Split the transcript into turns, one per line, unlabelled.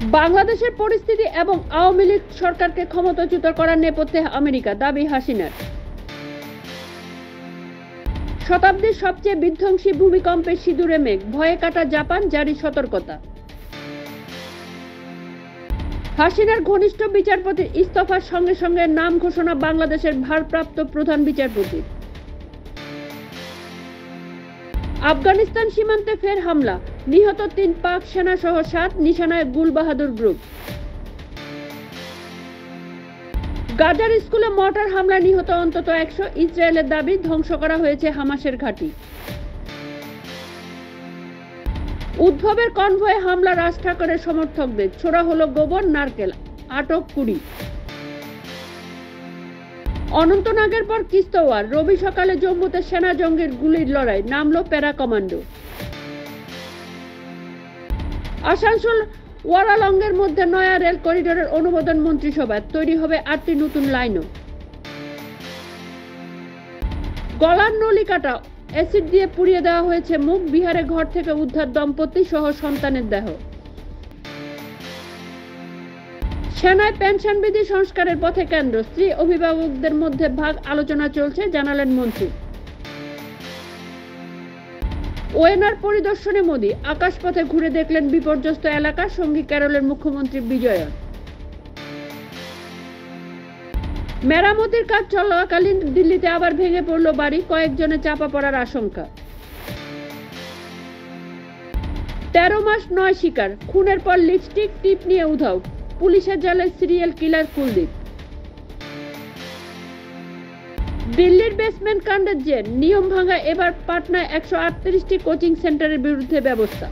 বাংলাদেশের পরিস্থিতি এবং আওয়ামী লীগ সরকারকে ক্ষমতাচ্যুত করার নেপথ্যে আমেরিকা, দাবি হাসিনার। শতাব্দীর সবচেয়ে বিধ্বংসী ভূমিকম্পের সিঁদুরে মেঘ, ভয়ে কাটা জাপান, জারি সতর্কতা। হাসিনার ঘনিষ্ঠ বিচারপতির ইস্তফার সঙ্গে সঙ্গে নাম ঘোষণা বাংলাদেশের ভারপ্রাপ্ত প্রধান বিচারপতির। আফগানিস্তান সীমান্তে ফের হামলা, নিহত ৩ পাক সেনা সহ ৭, নিশানায় গুল বাহাদুর গ্রুপ। গাজার স্কুলে মর্টার হামলায় নিহত অন্তত ১০০, ইসরায়েলের দাবি ধ্বংস করা হয়েছে হামাসের ঘাঁটি। উদ্ভবের কনভয়ে হামলা, রাজ ঠাকুরের সমর্থকদের ছোড়া হলো গোবর, নারকেল, আটক ২০। অনন্তনাগের পর কিস্তওয়ার, রবি সকালে জম্মুতে সেনা জঙ্গির গুলির লড়াই, নামলো প্যারা কমান্ডো। আসানসোল ওয়ারালঙ্গের মধ্যে নয়া রেল করিডোরের অনুমোদন মন্ত্রিসভায়, তৈরি হবে ৮টি নতুন লাইনও। গলার নলি কাটা, অ্যাসিড দিয়ে পুড়িয়ে দেওয়া হয়েছে মুখ, বিহারে ঘর থেকে উদ্ধার দম্পতি সহ সন্তানের দেহ। সেনায় পেনশন বিধি সংস্কারের পথে কেন্দ্র, স্ত্রী অভিভাবকদের মধ্যে ভাগ আলোচনা চলছে, জানালেন মন্ত্রী। ওয়েনার পরিদর্শনে মোদি, আকাশপথে ঘুরে দেখলেন বিপর্যস্ত এলাকা, সঙ্গী কেরলের মুখ্যমন্ত্রী বিজয়ন। মেরামতির কাজ চলাকালীন দিল্লিতে আবার ভেঙে পড়ল বাড়ি, কয়েকজনে চাপা পড়ার আশঙ্কা। ১৩ মাস ৯ শিকার, খুনের পর লিপস্টিক টিপ নিয়ে উধাও, পুলিশের জালে সিরিয়াল কিলার কুলদীপ। দিল্লির বেসমেন্ট কাণ্ডের জের, নিয়ম ভাঙা, এবার পাটনায় ১৩৮টি কোচিং সেন্টারের বিরুদ্ধে ব্যবস্থা।